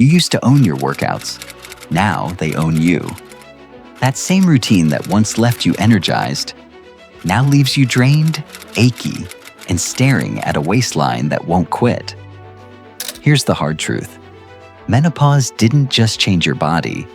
You used to own your workouts. Now they own you. That same routine that once left you energized now leaves you drained, achy, and staring at a waistline that won't quit. Here's the hard truth. Menopause didn't just change your body,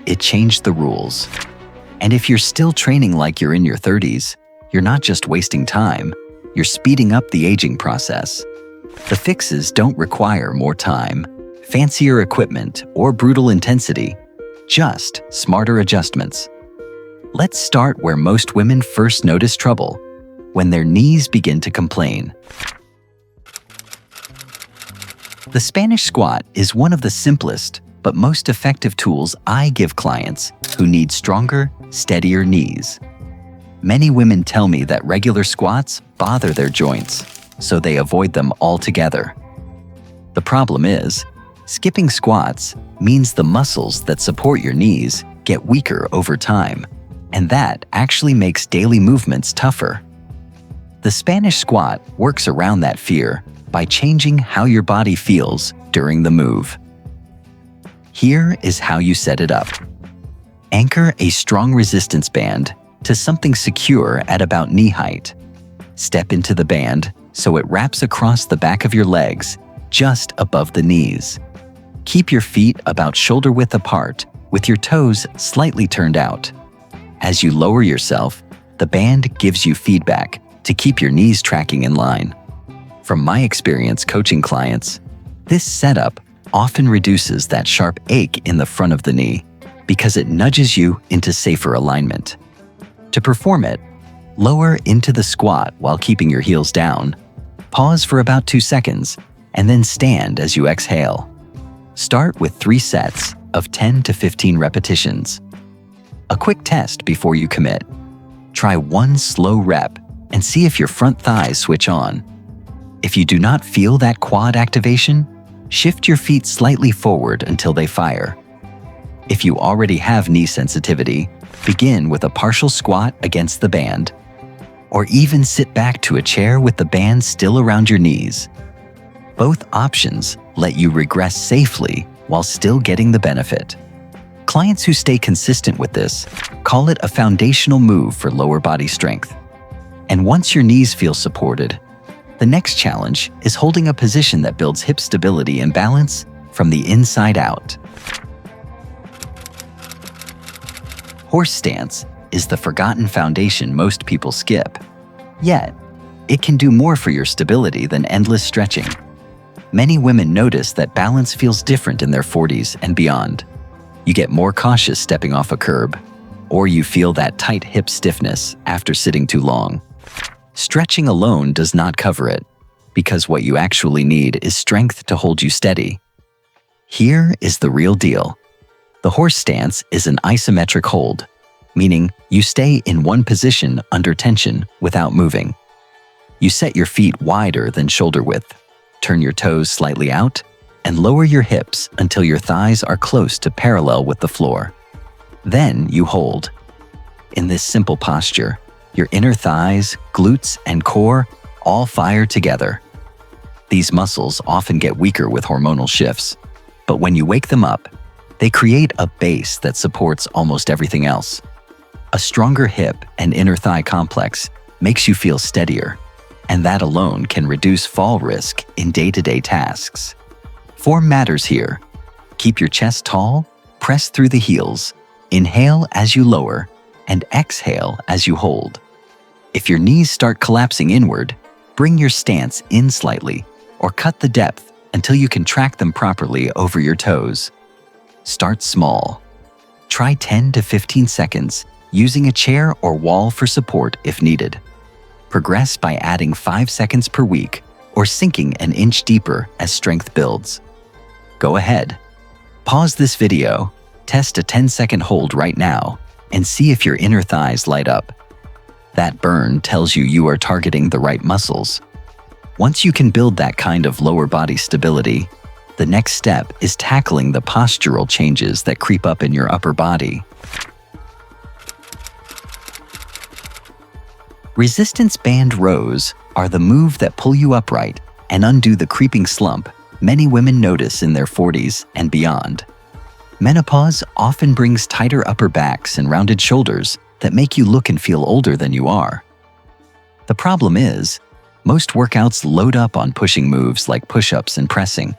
it changed the rules. And if you're still training like you're in your 30s, you're not just wasting time, you're speeding up the aging process. The fixes don't require more time, fancier equipment, or brutal intensity, just smarter adjustments. Let's start where most women first notice trouble, when their knees begin to complain. The Spanish squat is one of the simplest but most effective tools I give clients who need stronger, steadier knees. Many women tell me that regular squats bother their joints, so they avoid them altogether. The problem is, skipping squats means the muscles that support your knees get weaker over time, and that actually makes daily movements tougher. The Spanish squat works around that fear by changing how your body feels during the move. Here is how you set it up. Anchor a strong resistance band to something secure at about knee height. Step into the band so it wraps across the back of your legs, just above the knees. Keep your feet about shoulder width apart, with your toes slightly turned out. As you lower yourself, the band gives you feedback to keep your knees tracking in line. From my experience coaching clients, this setup often reduces that sharp ache in the front of the knee because it nudges you into safer alignment. To perform it, lower into the squat while keeping your heels down. Pause for about 2 seconds, and then stand as you exhale. Start with 3 sets of 10 to 15 repetitions. A quick test before you commit. Try 1 slow rep and see if your front thighs switch on. If you do not feel that quad activation, shift your feet slightly forward until they fire. If you already have knee sensitivity, begin with a partial squat against the band, or even sit back to a chair with the band still around your knees. Both options let you regress safely while still getting the benefit. Clients who stay consistent with this call it a foundational move for lower body strength. And once your knees feel supported, the next challenge is holding a position that builds hip stability and balance from the inside out. Horse stance is the forgotten foundation most people skip. Yet, it can do more for your stability than endless stretching. Many women notice that balance feels different in their 40s and beyond. You get more cautious stepping off a curb, or you feel that tight hip stiffness after sitting too long. Stretching alone does not cover it, because what you actually need is strength to hold you steady. Here is the real deal. The horse stance is an isometric hold, meaning you stay in one position under tension without moving. You set your feet wider than shoulder width, turn your toes slightly out, and lower your hips until your thighs are close to parallel with the floor. Then you hold. In this simple posture, your inner thighs, glutes, and core all fire together. These muscles often get weaker with hormonal shifts, but when you wake them up, they create a base that supports almost everything else. A stronger hip and inner thigh complex makes you feel steadier, and that alone can reduce fall risk in day-to-day tasks. Form matters here. Keep your chest tall, press through the heels, inhale as you lower, and exhale as you hold. If your knees start collapsing inward, bring your stance in slightly or cut the depth until you can track them properly over your toes. Start small. Try 10 to 15 seconds, using a chair or wall for support if needed. Progress by adding 5 seconds per week or sinking an inch deeper as strength builds. Go ahead. Pause this video, test a 10-second hold right now, and see if your inner thighs light up. That burn tells you are targeting the right muscles. Once you can build that kind of lower body stability, the next step is tackling the postural changes that creep up in your upper body. Resistance band rows are the move that pull you upright and undo the creeping slump many women notice in their 40s and beyond. Menopause often brings tighter upper backs and rounded shoulders that make you look and feel older than you are. The problem is, most workouts load up on pushing moves like push-ups and pressing,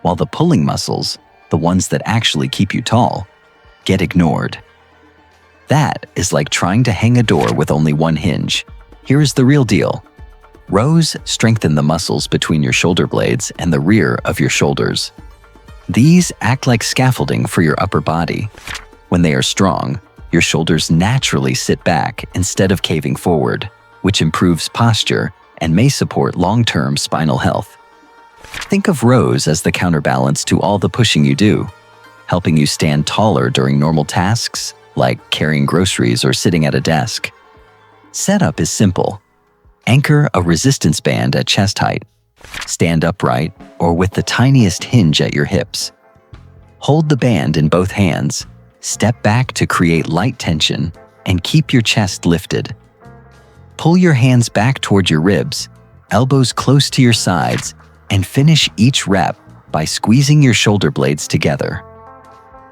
while the pulling muscles, the ones that actually keep you tall, get ignored. That is like trying to hang a door with only one hinge. Here is the real deal. Rows strengthen the muscles between your shoulder blades and the rear of your shoulders. These act like scaffolding for your upper body. When they are strong, your shoulders naturally sit back instead of caving forward, which improves posture and may support long-term spinal health. Think of rows as the counterbalance to all the pushing you do, helping you stand taller during normal tasks like carrying groceries or sitting at a desk. Setup is simple. Anchor a resistance band at chest height. Stand upright or with the tiniest hinge at your hips. Hold the band in both hands, step back to create light tension, and keep your chest lifted. Pull your hands back toward your ribs, elbows close to your sides, and finish each rep by squeezing your shoulder blades together.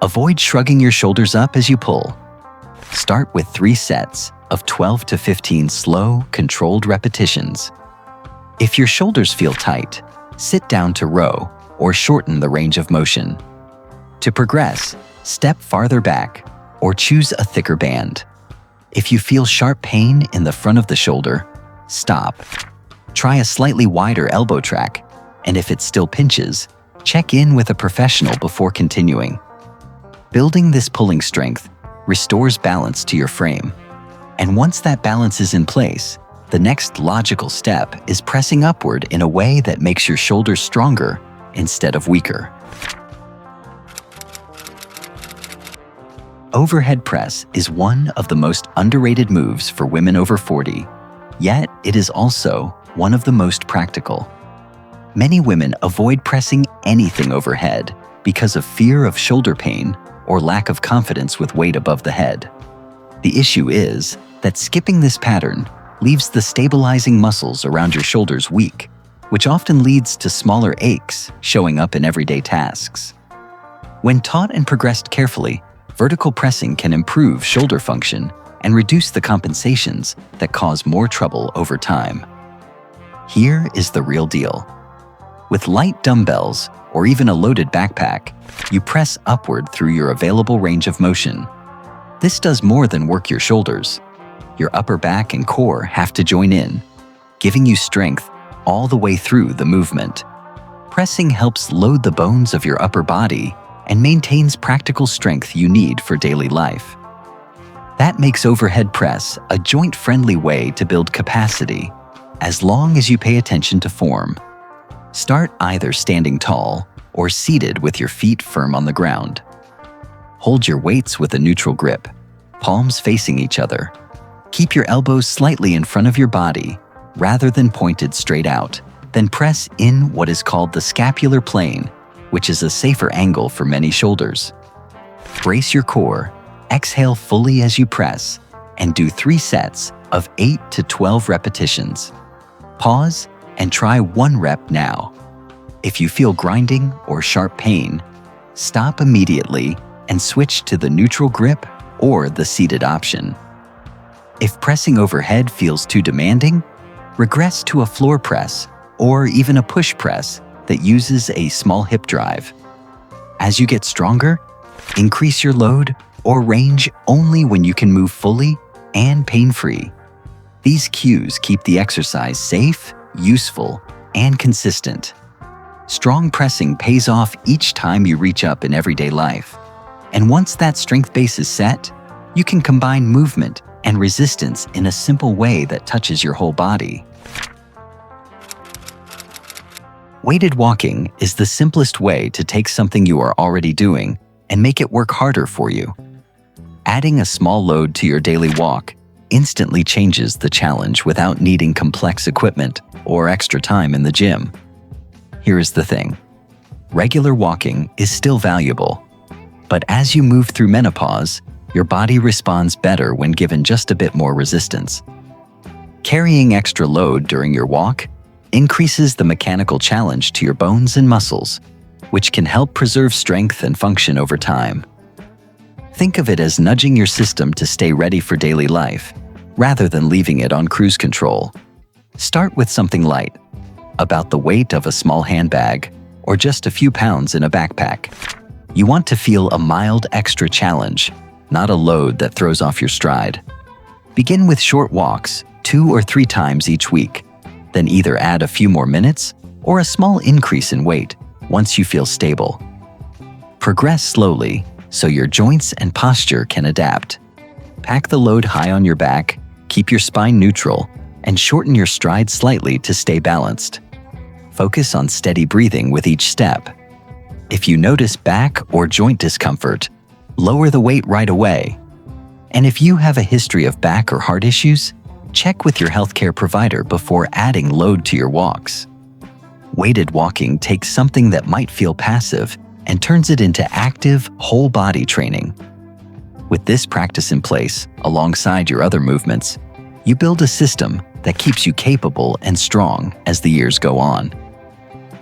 Avoid shrugging your shoulders up as you pull. Start with 3 sets of 12 to 15 slow, controlled repetitions. If your shoulders feel tight, sit down to row or shorten the range of motion. To progress, step farther back or choose a thicker band. If you feel sharp pain in the front of the shoulder, stop. Try a slightly wider elbow track, and if it still pinches, check in with a professional before continuing. Building this pulling strength restores balance to your frame. And once that balance is in place, the next logical step is pressing upward in a way that makes your shoulders stronger instead of weaker. Overhead press is one of the most underrated moves for women over 40, yet it is also one of the most practical. Many women avoid pressing anything overhead because of fear of shoulder pain or lack of confidence with weight above the head. The issue is that skipping this pattern leaves the stabilizing muscles around your shoulders weak, which often leads to smaller aches showing up in everyday tasks. When taught and progressed carefully, vertical pressing can improve shoulder function and reduce the compensations that cause more trouble over time. Here is the real deal. With light dumbbells or even a loaded backpack, you press upward through your available range of motion. This does more than work your shoulders. Your upper back and core have to join in, giving you strength all the way through the movement. Pressing helps load the bones of your upper body and maintains practical strength you need for daily life. That makes overhead press a joint-friendly way to build capacity, as long as you pay attention to form. Start either standing tall or seated with your feet firm on the ground. Hold your weights with a neutral grip, palms facing each other. Keep your elbows slightly in front of your body, rather than pointed straight out. Then press in what is called the scapular plane, which is a safer angle for many shoulders. Brace your core, exhale fully as you press, and do 3 sets of 8 to 12 repetitions. Pause and try 1 rep now. If you feel grinding or sharp pain, stop immediately and switch to the neutral grip or the seated option. If pressing overhead feels too demanding, regress to a floor press or even a push press that uses a small hip drive. As you get stronger, increase your load or range only when you can move fully and pain-free. These cues keep the exercise safe, useful, and consistent. Strong pressing pays off each time you reach up in everyday life. And once that strength base is set, you can combine movement and resistance in a simple way that touches your whole body. Weighted walking is the simplest way to take something you are already doing and make it work harder for you. Adding a small load to your daily walk instantly changes the challenge without needing complex equipment or extra time in the gym. Here is the thing. Regular walking is still valuable, but as you move through menopause, your body responds better when given just a bit more resistance. Carrying extra load during your walk increases the mechanical challenge to your bones and muscles, which can help preserve strength and function over time. Think of it as nudging your system to stay ready for daily life, rather than leaving it on cruise control. Start with something light, about the weight of a small handbag, or just a few pounds in a backpack. You want to feel a mild extra challenge, not a load that throws off your stride. Begin with short walks, 2 or 3 times each week, then either add a few more minutes or a small increase in weight once you feel stable. Progress slowly so your joints and posture can adapt. Pack the load high on your back, keep your spine neutral, and shorten your stride slightly to stay balanced. Focus on steady breathing with each step. If you notice back or joint discomfort, lower the weight right away. And if you have a history of back or heart issues, check with your healthcare provider before adding load to your walks. Weighted walking takes something that might feel passive and turns it into active, whole-body training. With this practice in place, alongside your other movements, you build a system that keeps you capable and strong as the years go on.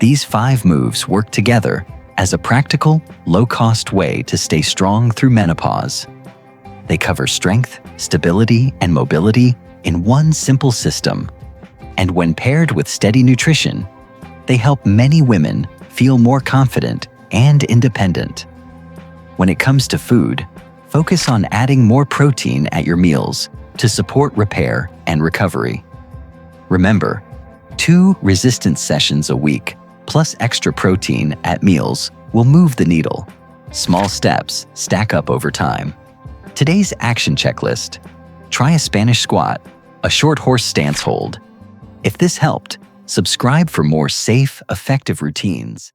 These 5 moves work together as a practical, low-cost way to stay strong through menopause. They cover strength, stability, and mobility in one simple system. And when paired with steady nutrition, they help many women feel more confident and independent. When it comes to food, focus on adding more protein at your meals to support repair and recovery. Remember, 2 resistance sessions a week plus extra protein at meals will move the needle. Small steps stack up over time. Today's action checklist: try a Spanish squat, a short horse stance hold. If this helped, subscribe for more safe, effective routines.